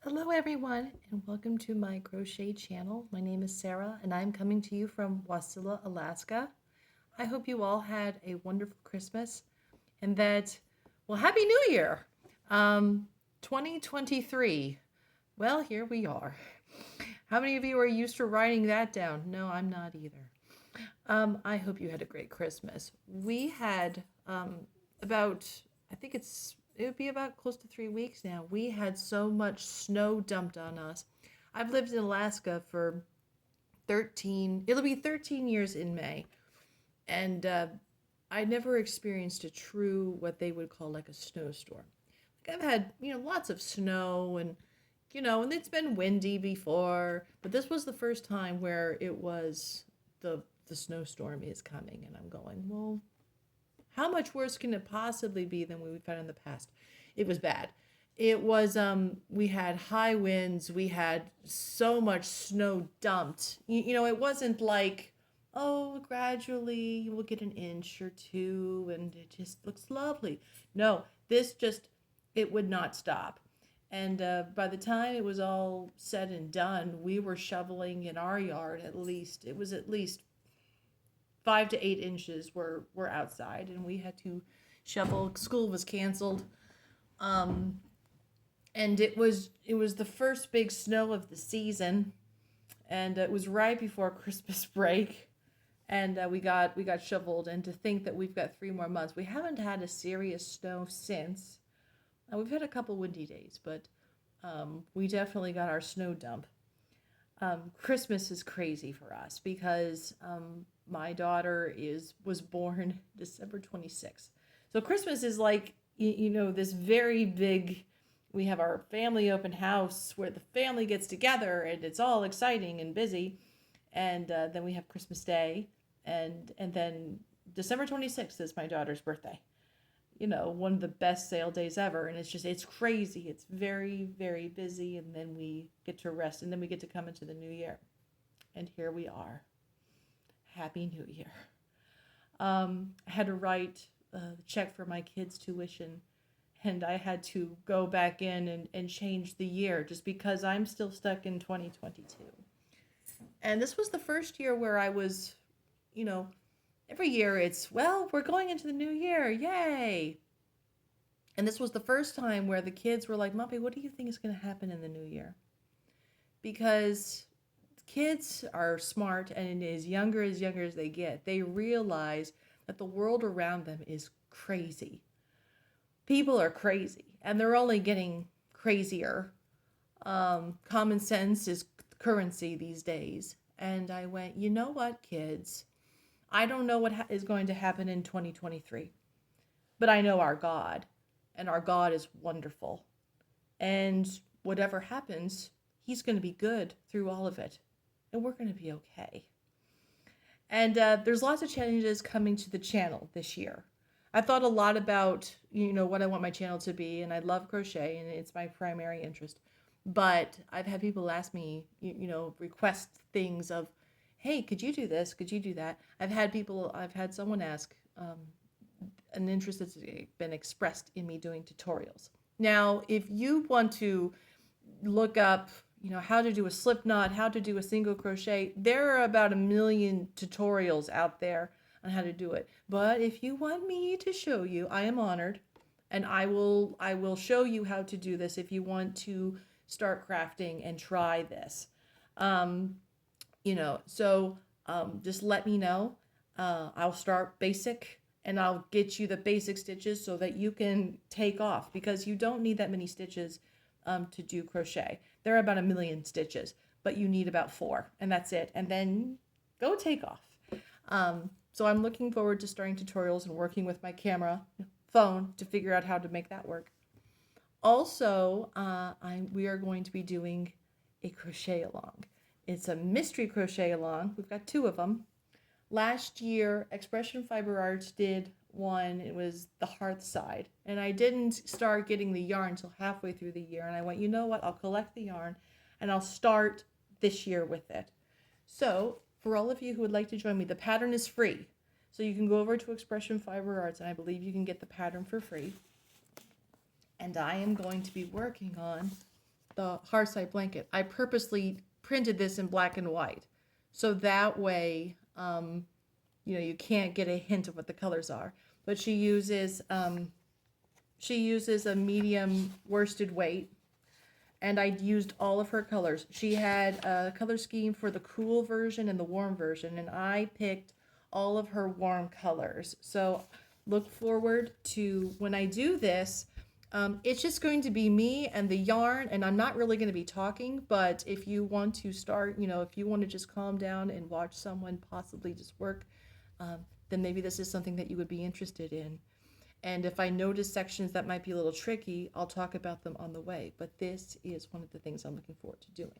Hello everyone and welcome to my crochet channel. My name is Sarah and I'm coming to you from Wasilla, Alaska. I hope you all had a wonderful Christmas and that, well, Happy New Year! 2023. Well, here we are. How many of you are used to writing that down? No, I'm not either. I hope you had a great Christmas. We had about, I think it would be about close to 3 weeks now. We had so much snow dumped on us. I've lived in Alaska for 13, it'll be 13 years in May. And I never experienced a true, what they would call like a snowstorm. Like I've had, lots of snow and it's been windy before, but this was the first time where it was the snowstorm is coming, and I'm going, well, how much worse can it possibly be than we've had in the past? It was bad. It was we had high winds, we had so much snow dumped. It wasn't like, oh, gradually we'll get an inch or two and it just looks lovely. No, this just, it would not stop. And by the time it was all said and done, we were shoveling in our yard at least, it was at least 5 to 8 inches were outside, and we had to shovel. School was canceled, um, and it was the first big snow of the season, and it was right before Christmas break, and we got shoveled. And to think that we've got 3 more months, we haven't had a serious snow since. We've had a couple windy days, but we definitely got our snow dump. Christmas is crazy for us because my daughter was born December 26th. So Christmas is like, this very big, we have our family open house where the family gets together and it's all exciting and busy. And then we have Christmas Day, and then December 26th is my daughter's birthday. One of the best sale days ever. And it's crazy. It's very, very busy. And then we get to rest, and then we get to come into the new year. And here we are. Happy New Year. I had to write the check for my kids' tuition, and I had to go back in and change the year just because I'm still stuck in 2022. And this was the first year where I was, you know, every year it's, well, we're going into the new year, yay. And this was the first time where the kids were like, Mommy, what do you think is going to happen in the new year? Because kids are smart, and as younger as they get, they realize that the world around them is crazy. People are crazy, and they're only getting crazier. Common sense is currency these days. And I went, you know what, kids? I don't know what is going to happen in 2023, but I know our God, and our God is wonderful. And whatever happens, He's going to be good through all of it, and we're going to be okay. And there's lots of challenges coming to the channel this year. I thought a lot about, what I want my channel to be, and I love crochet, and it's my primary interest. But I've had people ask me, request things of, hey, could you do this? Could you do that? I've had someone ask an interest that's been expressed in me doing tutorials. Now, if you want to look up, how to do a slip knot, how to do a single crochet, there are about 1 million tutorials out there on how to do it. But if you want me to show you, I am honored, and I will show you how to do this if you want to start crafting and try this. Just let me know. I'll start basic, and I'll get you the basic stitches so that you can take off, because you don't need that many stitches to do crochet. There are about 1 million stitches, but you need about 4, and that's it. And then go take off. So I'm looking forward to starting tutorials and working with my camera phone to figure out how to make that work. Also, we are going to be doing a crochet along. It's a mystery crochet along. We've got 2 of them. Last year, Expression Fiber Arts did one. It was the hearth side, and I didn't start getting the yarn until halfway through the year, and I went, you know what, I'll collect the yarn and I'll start this year with it. So for all of you who would like to join me, the pattern is free, so you can go over to Expression Fiber Arts, and I believe you can get the pattern for free. And I am going to be working on the Hearthside blanket, I purposely printed this in black and white. So that way, you can't get a hint of what the colors are. But she uses a medium worsted weight, and I used all of her colors. She had a color scheme for the cool version and the warm version, and I picked all of her warm colors. So look forward to when I do this. It's just going to be me and the yarn, and I'm not really going to be talking, but if you want to start, if you want to just calm down and watch someone possibly just work, then maybe this is something that you would be interested in. And if I notice sections that might be a little tricky, I'll talk about them on the way. But this is one of the things I'm looking forward to doing.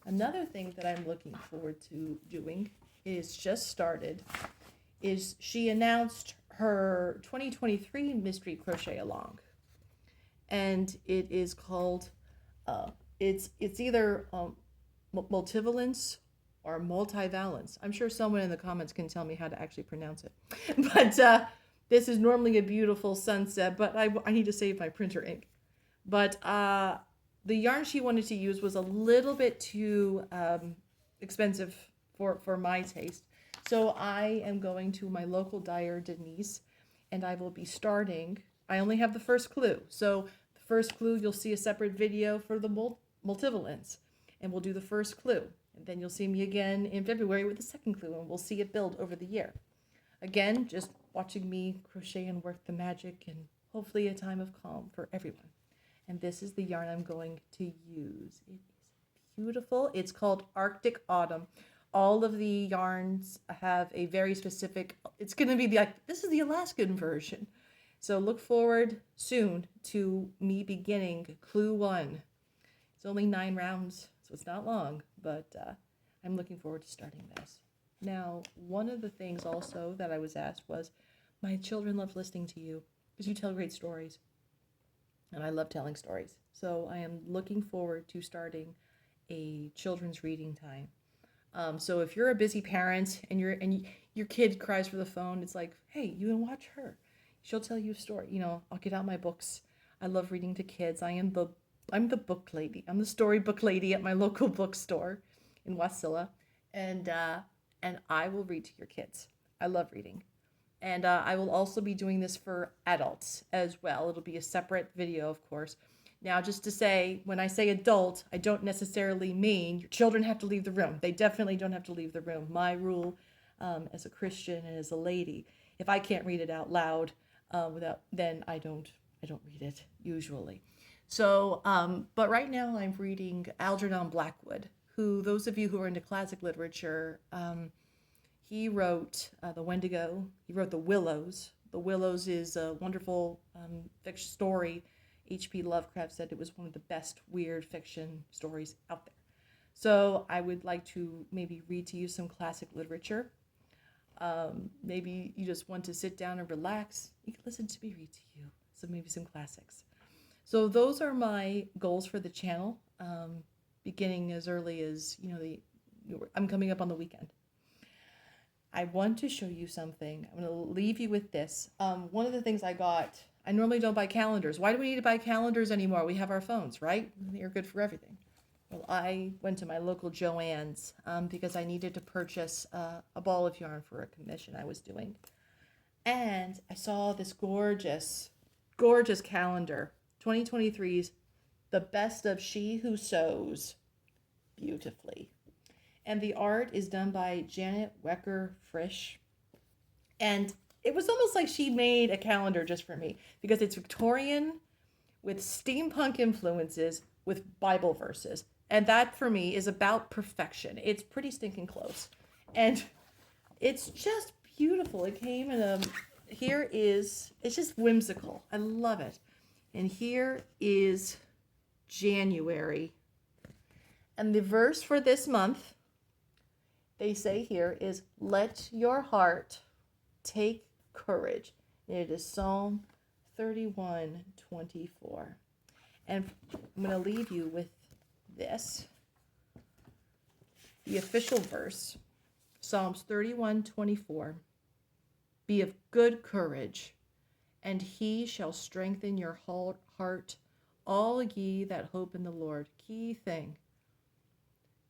Another thing that I'm looking forward to doing is just started, is she announced her 2023 Mystery Crochet Along. And it is called, it's either multivalence or multivalence. I'm sure someone in the comments can tell me how to actually pronounce it. But this is normally a beautiful sunset, but I need to save my printer ink. But the yarn she wanted to use was a little bit too expensive for my taste. So I am going to my local dyer, Denise, and I will be starting. I only have the first clue. So the first clue, you'll see a separate video for the multivalence, and we'll do the first clue. And then you'll see me again in February with the second clue, and we'll see it build over the year. Again, just watching me crochet and work the magic, and hopefully a time of calm for everyone. And this is the yarn I'm going to use. It is beautiful. It's called Arctic Autumn. All of the yarns have a very specific, it's going to be this is the Alaskan version. So look forward soon to me beginning clue 1. It's only 9 rounds, so it's not long, but I'm looking forward to starting this. Now, one of the things also that I was asked was, my children love listening to you because you tell great stories. And I love telling stories. So I am looking forward to starting a children's reading time. So if you're a busy parent and your kid cries for the phone, it's like, hey, you can watch her. She'll tell you a story. I'll get out my books. I love reading to kids. I'm the book lady. I'm the storybook lady at my local bookstore in Wasilla. And I will read to your kids. I love reading. And I will also be doing this for adults as well. It'll be a separate video, of course. Now, just to say, when I say adult, I don't necessarily mean your children have to leave the room. They definitely don't have to leave the room. My rule as a Christian and as a lady, if I can't read it out loud, then I don't read it usually. So, but right now I'm reading Algernon Blackwood, who, those of you who are into classic literature, he wrote The Wendigo. He wrote The Willows. The Willows is a wonderful fiction story. H.P. Lovecraft said it was one of the best weird fiction stories out there. So I would like to maybe read to you some classic literature. Maybe you just want to sit down and relax. You can listen to me read to you. So maybe some classics. So those are my goals for the channel, beginning as early as, I'm coming up on the weekend. I want to show you something. I'm going to leave you with this. One of the things I normally don't buy calendars. Why do we need to buy calendars anymore? We have our phones, right? They're good for everything. Well, I went to my local Joann's because I needed to purchase a ball of yarn for a commission I was doing. And I saw this gorgeous, gorgeous calendar. 2023's The Best of She Who Sews Beautifully. And the art is done by Janet Wecker Frisch. And it was almost like she made a calendar just for me because it's Victorian with steampunk influences with Bible verses. And that for me is about perfection. It's pretty stinking close. And it's just beautiful. It came in it's just whimsical. I love it. And here is January. And the verse for this month, they say here, is let your heart take courage. And it is Psalm 31:24. And I'm going to leave you with this. The official verse, Psalms 31:24. Be of good courage, and he shall strengthen your heart all ye that hope in the Lord. Key thing.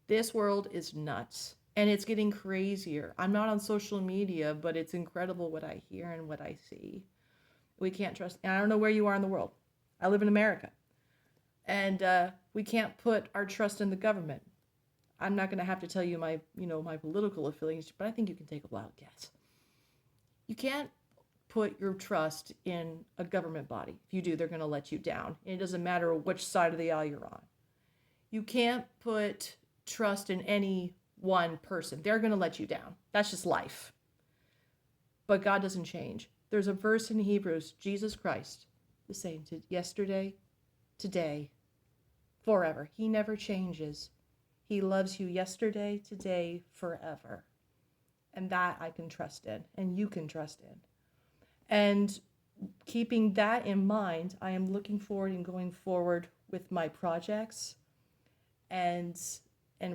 This world is nuts and it's getting crazier. I'm not on social media, but it's incredible what I hear and what I see. We can't trust, and I don't know where you are in the world. I live in America. And we can't put our trust in the government. I'm not going to have to tell you my political affiliation, but I think you can take a wild guess. You can't put your trust in a government body. If you do, they're going to let you down. And it doesn't matter which side of the aisle you're on. You can't put trust in any one person. They're going to let you down. That's just life. But God doesn't change. There's a verse in Hebrews, Jesus Christ, the same yesterday, today, forever. He never changes. He loves you yesterday, today, forever. And that I can trust in, and you can trust in. And keeping that in mind, I am looking forward and going forward with my projects and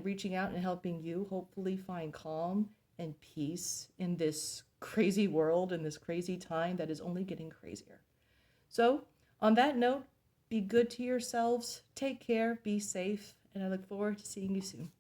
reaching out and helping you hopefully find calm and peace in this crazy world and this crazy time that is only getting crazier. So, on that note, be good to yourselves, take care, be safe, and I look forward to seeing you soon.